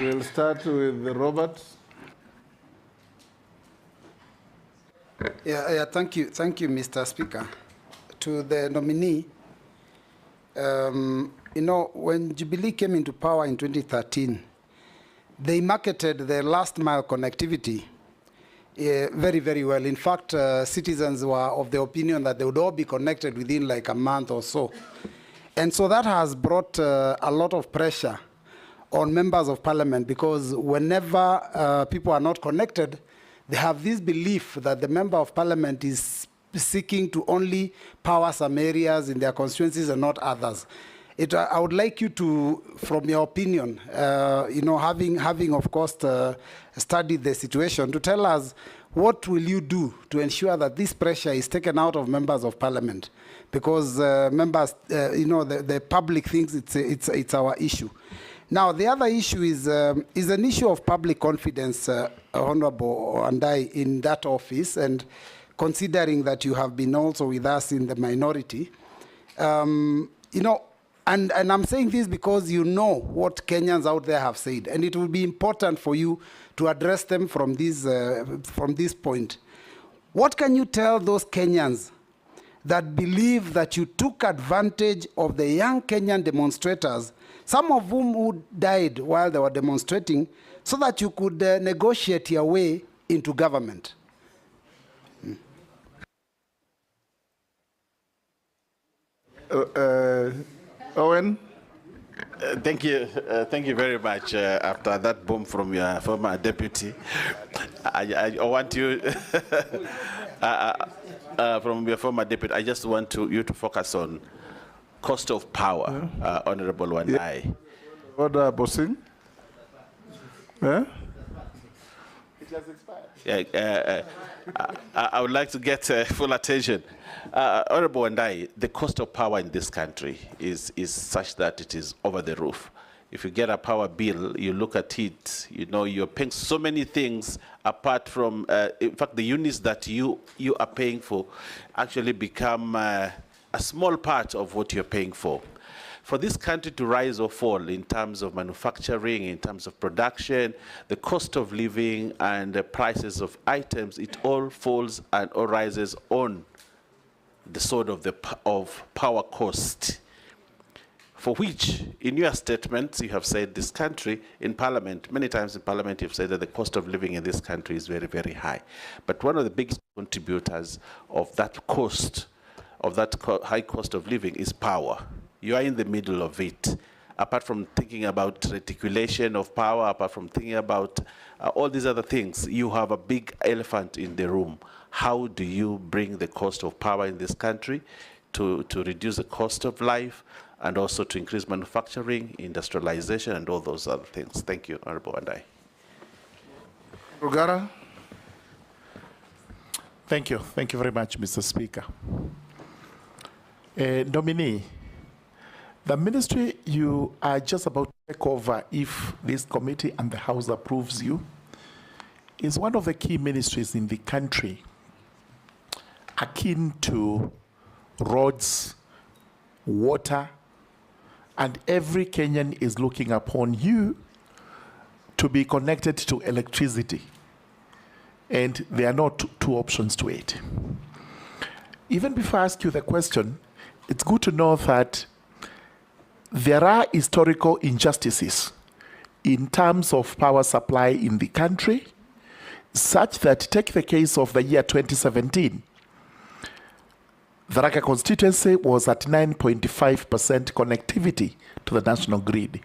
We'll start with Robert. Thank you, Mr. Speaker. To the nominee, when Jubilee came into power in 2013, they marketed the last mile connectivity very, very well. In fact, citizens were of the opinion that they would all be connected within like a month or so. And so that has brought a lot of pressure on members of parliament, because whenever people are not connected, they have this belief that the member of parliament is seeking to only power some areas in their constituencies and not others. I would like you to, from your opinion, having of course studied the situation, to tell us what will you do to ensure that this pressure is taken out of members of parliament, because members, the public thinks it's our issue. Now, the other issue is an issue of public confidence, Honorable Wandayi, in that office, and considering that you have been also with us in the minority, and I'm saying this because you know what Kenyans out there have said, and it will be important for you to address them from this point. What can you tell those Kenyans that believe that you took advantage of the young Kenyan demonstrators, some of whom who died while they were demonstrating, so that you could negotiate your way into government? Owen? Thank you very much. After that boom from your former deputy, I want you, from your former deputy, I just want you to focus on cost of power, Honorable Wandayi. Order, Bossing? Yeah? It has expired. Yeah, I would like to get full attention. Honorable Wandayi, the cost of power in this country is such that it is over the roof. If you get a power bill, you look at it, you're paying so many things apart from, in fact, the units that you are paying for actually become a small part of what you're paying for. For this country to rise or fall in terms of manufacturing, in terms of production, the cost of living and the prices of items, it all falls and all rises on the sword of power cost, for which, in your statements, you have said this country, in parliament, many times in parliament, you've said that the cost of living in this country is very, very high. But one of the biggest contributors of that cost, of that high cost of living, is power. You are in the middle of it. Apart from thinking about reticulation of power, apart from thinking about all these other things, you have a big elephant in the room. How do you bring the cost of power in this country to reduce the cost of life and also to increase manufacturing, industrialization, and all those other things? Thank you, Honorable Wandayi. Rugara? Thank you. Thank you very much, Mr. Speaker. Nominee, the ministry you are just about to take over, if this committee and the House approves you, is one of the key ministries in the country, akin to roads, water, and every Kenyan is looking upon you to be connected to electricity. And there are not two options to it. Even before I ask you the question, it's good to know that there are historical injustices in terms of power supply in the country, such that, take the case of the year 2017, the Raka constituency was at 9.5% connectivity to the national grid.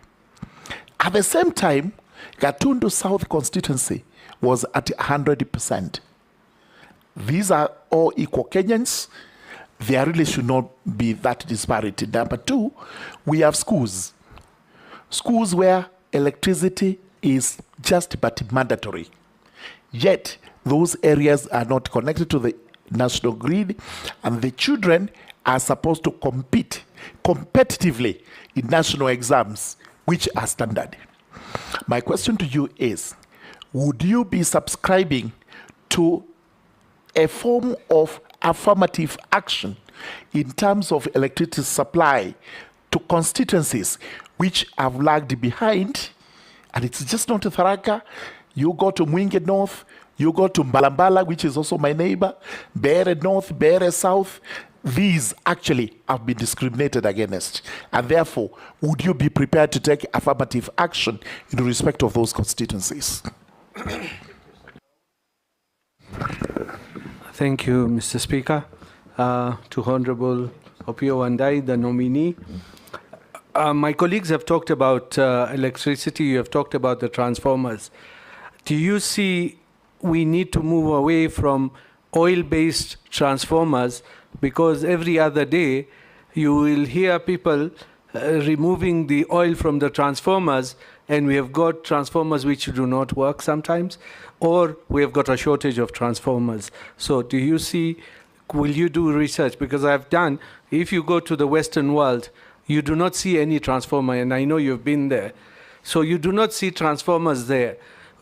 At the same time, Gatundu South constituency was at 100%. These are all equal Kenyans. There really should not be that disparity. Number two, we have schools. Schools where electricity is just but mandatory. Yet, those areas are not connected to the national grid, and the children are supposed to compete competitively in national exams, which are standard. My question to you is, would you be subscribing to a form of affirmative action in terms of electricity supply to constituencies which have lagged behind And it's just not Tharaka. You go to Mwingi North, you go to Mbalambala, which is also my neighbor, Bere North, Bere South. These actually have been discriminated against. And therefore, would you be prepared to take affirmative action in respect of those constituencies? Thank you, Mr. Speaker. To Honorable Opiyo Wandayi, the nominee. My colleagues have talked about electricity, you have talked about the transformers. Do you see we need to move away from oil-based transformers, because every other day you will hear people removing the oil from the transformers, and we have got transformers which do not work sometimes, or we have got a shortage of transformers. So do you see, will you do research? Because I've done, if you go to the Western world, you do not see any transformer, and I know you've been there. So you do not see transformers there.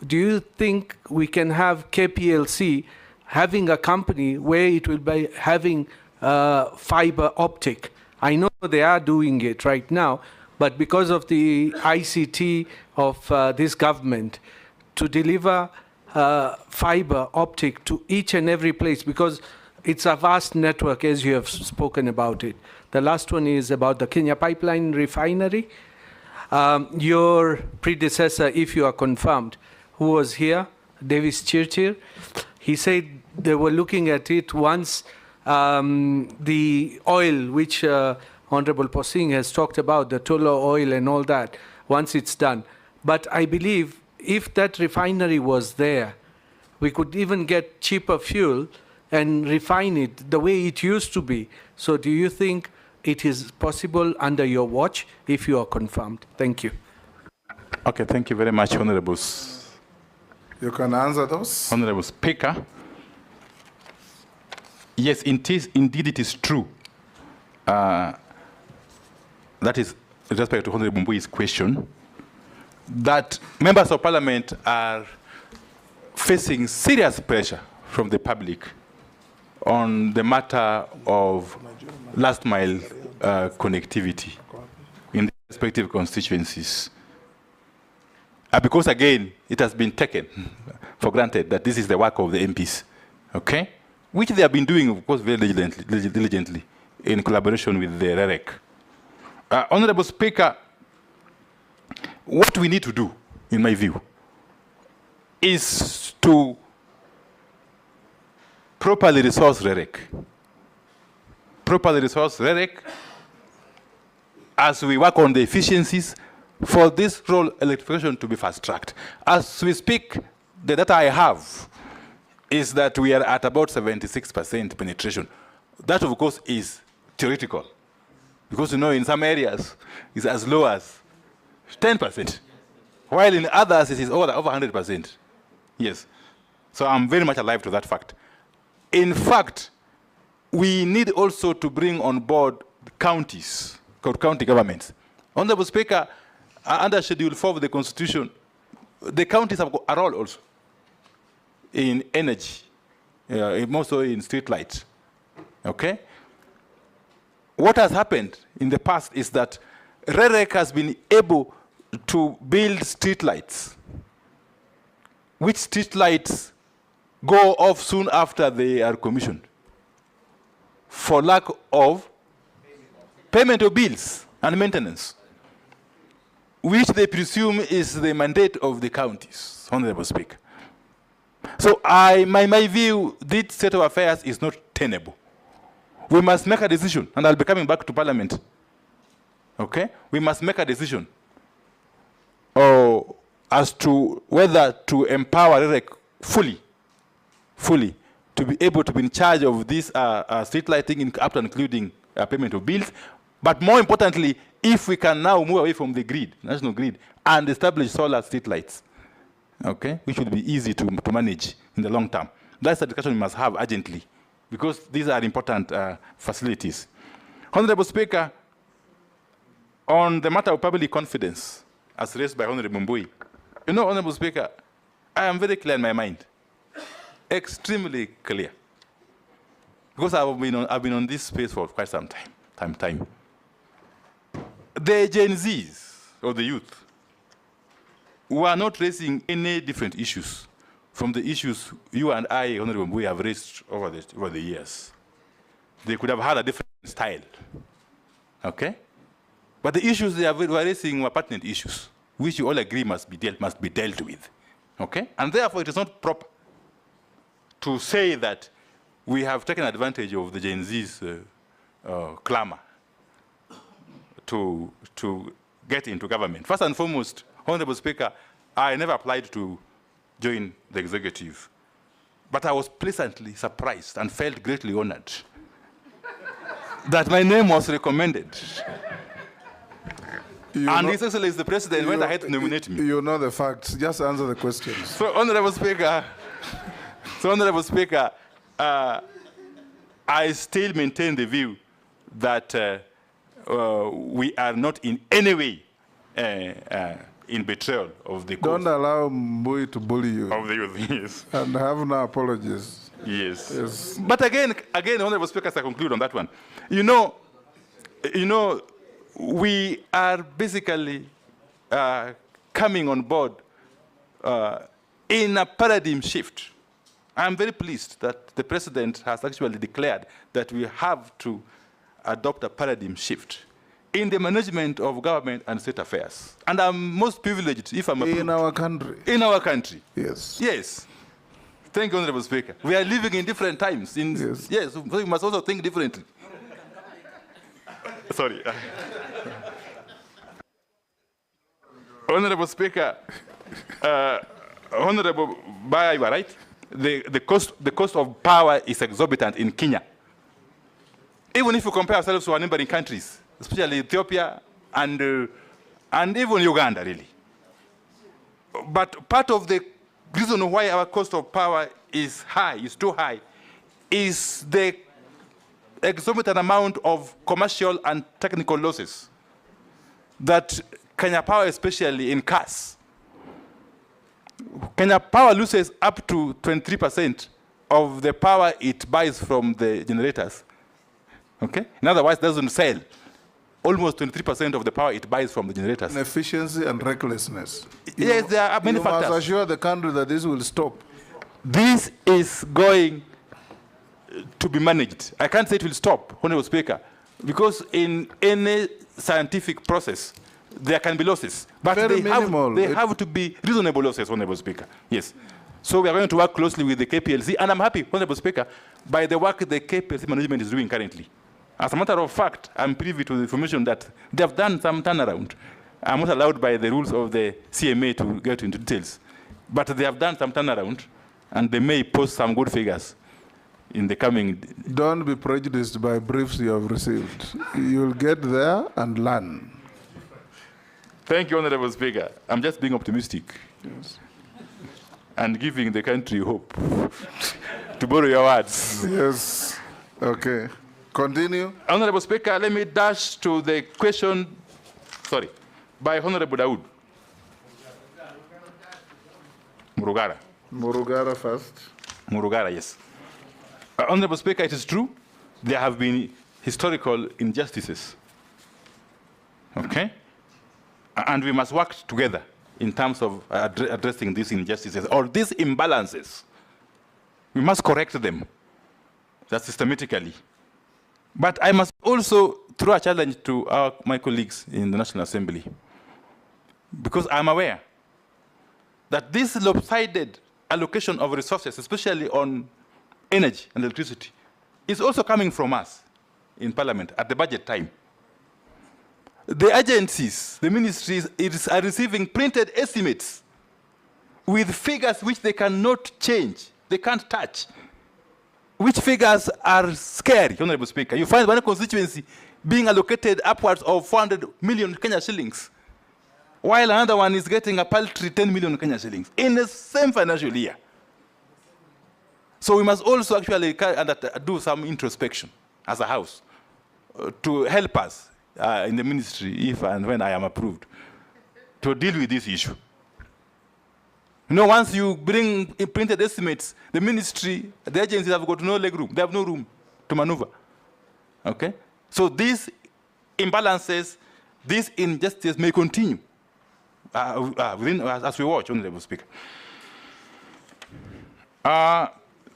Do you think we can have KPLC having a company where it will be having fiber optic? I know they are doing it right now, but because of the ICT of this government, to deliver fiber optic to each and every place, because it's a vast network, as you have spoken about it. The last one is about the Kenya Pipeline Refinery. Your predecessor, if you are confirmed, who was here, Davis Chirchir, he said they were looking at it once the oil, which Honorable Posing has talked about, the Tullow oil and all that, once it's done. But I believe if that refinery was there, we could even get cheaper fuel and refine it the way it used to be. So do you think it is possible under your watch if you are confirmed? Thank you. Okay, thank you very much, Honorables. You can answer those. Honorable Speaker. Yes, indeed it is true. That is with respect to Honorable Mbui's question, that members of parliament are facing serious pressure from the public on the matter of last mile connectivity in the respective constituencies. Because again, it has been taken for granted that this is the work of the MPs, okay? Which they have been doing, of course, very diligently in collaboration with the REREC. Honorable Speaker, what we need to do, in my view, is to properly resource REREC. Properly resource REREC as we work on the efficiencies for this rural electrification to be fast-tracked. As we speak, the data I have is that we are at about 76% penetration. That, of course, is theoretical. Because, you know, in some areas, it's as low as 10%, while in others, it is over 100%. Yes. So I'm very much alive to that fact. In fact, we need also to bring on board counties, county governments. Honorable Speaker, under Schedule 4 of the Constitution, the counties have got a role also in energy, more so in street lights. Okay? What has happened in the past is that REREC has been able to build street lights, which street lights go off soon after they are commissioned for lack of payment of bills and maintenance, which they presume is the mandate of the counties, Honorable Speaker. So my view, this state of affairs is not tenable. We must make a decision, and I'll be coming back to Parliament. Okay? We must make a decision as to whether to empower REREC fully, to be able to be in charge of this street lighting, up to including payment of bills. But more importantly, if we can now move away from the grid, national grid, and establish solar street lights, okay, which will be easy to manage in the long term. That's a discussion we must have urgently, because these are important facilities. Honorable Speaker, on the matter of public confidence, as raised by Honorable Mbui, you know, Honorable Speaker, I am very clear in my mind, extremely clear, because I've been on this space for quite some time. The Gen Zs, or the youth, we are not raising any different issues from the issues you and I, Honorable MBUI, have raised over the years. They could have had a different style, okay? But the issues they were raising were pertinent issues, which you all agree must be dealt with, okay? And therefore, it is not proper to say that we have taken advantage of the Gen Z's clamor to get into government. First and foremost, Honorable Speaker, I never applied to join the executive, but I was pleasantly surprised and felt greatly honored that my name was recommended. And His Excellency the President went ahead to nominate me. You know the facts. Just answer the questions. So, Honorable Speaker, I still maintain the view that we are not in any way in betrayal of the cause. Don't allow MBUI to bully you. Of the youth, yes. And have no apologies. Yes. Yes. But again, Honorable Speaker, as I conclude on that one, you know, we are basically coming on board in a paradigm shift. I'm very pleased that the President has actually declared that we have to adopt a paradigm shift in the management of government and state affairs. And I'm most privileged if I'm approved. In our country. In our country. Yes. Yes. Thank you, Honorable Speaker. We are living in different times. Yes, so we must also think differently. Sorry. Honorable Speaker, Honorable Baya, you are right. The cost of power is exorbitant in Kenya. Even if you compare ourselves to our neighboring countries, especially Ethiopia and even Uganda, really. But part of the reason why our cost of power is too high, is the exorbitant amount of commercial and technical losses that Kenya Power, especially in cars. Kenya Power loses up to 23% of the power it buys from the generators. Okay? In other words, it doesn't sell. Almost 23% of the power it buys from the generators. Inefficiency and recklessness. Yes, there are many factors. You must assure the country that this will stop. This is going to be managed. I can't say it will stop, Honorable Speaker, because in any scientific process, there can be losses. But they have to be reasonable losses, Honorable Speaker. Yes. So we are going to work closely with the KPLC, and I'm happy, Honorable Speaker, by the work the KPLC management is doing currently. As a matter of fact, I'm privy to the information that they have done some turnaround. I'm not allowed by the rules of the CMA to get into details. But they have done some turnaround, and they may post some good figures in the coming... Don't be prejudiced by briefs you have received. You'll get there and learn. Thank you, Honorable Speaker. I'm just being optimistic. Yes. And giving the country hope. To borrow your words. Yes. Okay. Continue. Honorable Speaker, let me dash to the question, by Honorable Dawood. Murugara. Murugara first. Murugara, yes. Honorable Speaker, it is true, there have been historical injustices. Okay? And we must work together in terms of addressing these injustices or these imbalances. We must correct them. That's systematically. But I must also throw a challenge to my colleagues in the National Assembly, because I'm aware that this lopsided allocation of resources, especially on energy and electricity, is also coming from us in Parliament at the budget time. The agencies, the ministries, are receiving printed estimates with figures which they cannot change, they can't touch, which figures are scary, Honorable Speaker. You find one constituency being allocated upwards of 400 million Kenya shillings, while another one is getting a paltry 10 million Kenya shillings in the same financial year. So we must also actually do some introspection as a house to help us in the ministry, if and when I am approved, to deal with this issue. You know, once you bring printed estimates, the ministry, the agencies have got no leg room. They have no room to maneuver. Okay? So these imbalances, these injustices may continue as we watch, Honorable Speaker.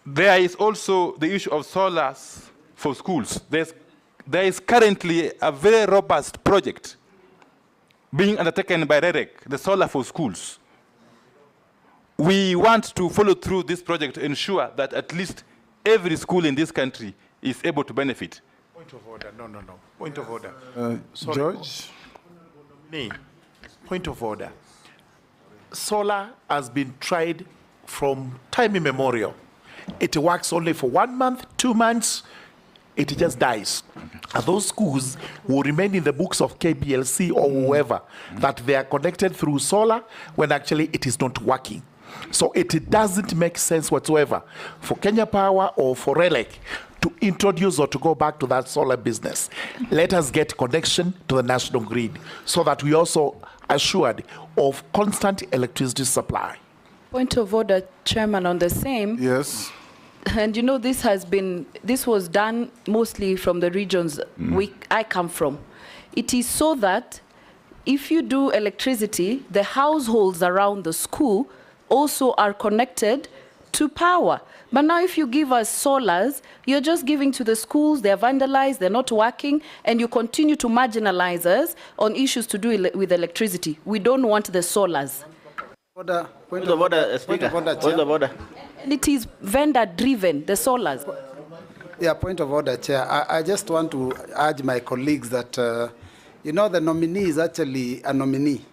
There is also the issue of solars for schools. There is currently a very robust project being undertaken by REREC, the solar for schools. We want to follow through this project to ensure that at least every school in this country is able to benefit. Point of order. No. Point of order. George? Point of order. Solar has been tried from time immemorial. It works only for 1 month, 2 months, it just dies. And those schools will remain in the books of KPLC or whoever that they are connected through solar when actually it is not working. So it doesn't make sense whatsoever for Kenya Power or for RELEC to introduce or to go back to that solar business. Let us get connection to the national grid so that we also assured of constant electricity supply. Point of order, Chairman, on the same. Yes. And you know, this was done mostly from the regions I come from. It is so that if you do electricity, the households around the school also are connected to power. But now if you give us solars, you're just giving to the schools, they're vandalized, they're not working, and you continue to marginalize us on issues to do with electricity. We don't want the solars. Point of order, Speaker. Point of order. And it is vendor-driven, the solars. Yeah, point of order, Chair. I just want to urge my colleagues that, you know, the nominee is actually a nominee.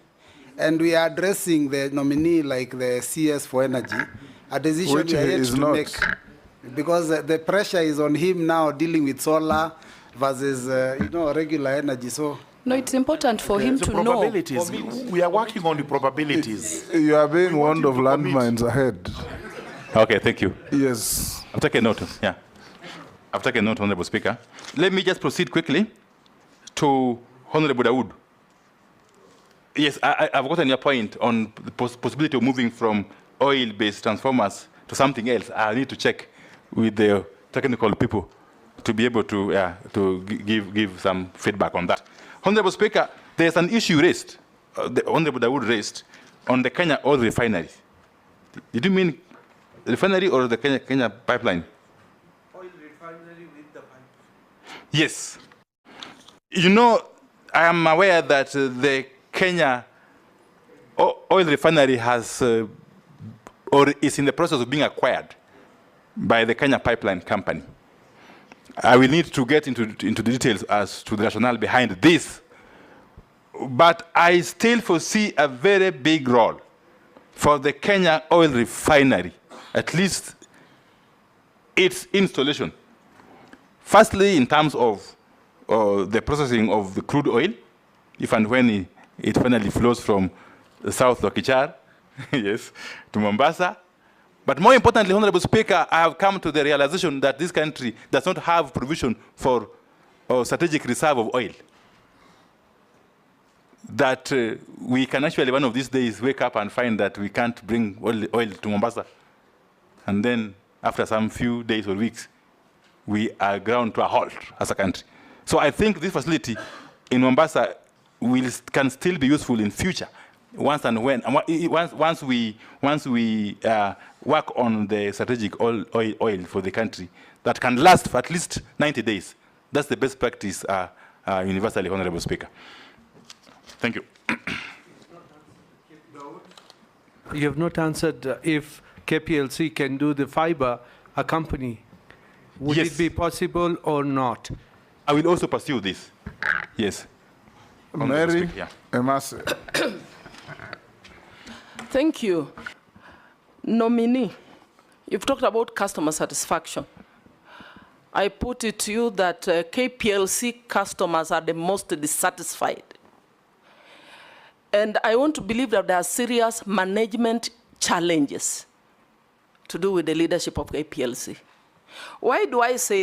And we are addressing the nominee like the CS for energy, a decision Which we are he yet is to not. make. Because the pressure is on him now dealing with solar versus, you know, regular energy. So. No, it's important for him to know. Probabilities. We are working on the probabilities. You are being warned of landmines ahead. Okay, thank you. Yes. I've taken note. Yeah. I've taken note, Honorable Speaker. Let me just proceed quickly to Honorable Dawood. Yes, I've gotten your point on the possibility of moving from oil-based transformers to something else. I need to check with the technical people to be able to give some feedback on that. Honorable Speaker, there's an issue raised, the Honorable Dawood raised, on the Kenya oil refinery. Did you mean refinery or the Kenya pipeline? Oil refinery with the pipe. Yes. You know, I am aware that the Kenya oil refinery has, or is in the process of being acquired by the Kenya Pipeline Company. I will need to get into the details as to the rationale behind this. But I still foresee a very big role for the Kenya oil refinery, at least its installation. Firstly, in terms of the processing of the crude oil, if and when it finally flows from the south Lokichar, yes, to Mombasa. But more importantly, Honorable Speaker, I have come to the realization that this country does not have provision for a strategic reserve of oil. That we can actually, one of these days, wake up and find that we can't bring oil to Mombasa. And then, after some few days or weeks, we are ground to a halt as a country. So I think this facility in Mombasa can still be useful in future, once we work on the strategic oil for the country that can last for at least 90 days. That's the best practice universally, Honorable Speaker. Thank you. You have not answered if KPLC can do the fiber accompany. Would Yes. it be possible or not? I will also pursue this. Yes. Honorable Mary Speaker, yeah. Emase. Thank you. Nominee, you've talked about customer satisfaction. I put it to you that KPLC customers are the most dissatisfied. And I want to believe that there are serious management challenges to do with the leadership of KPLC. Why do I say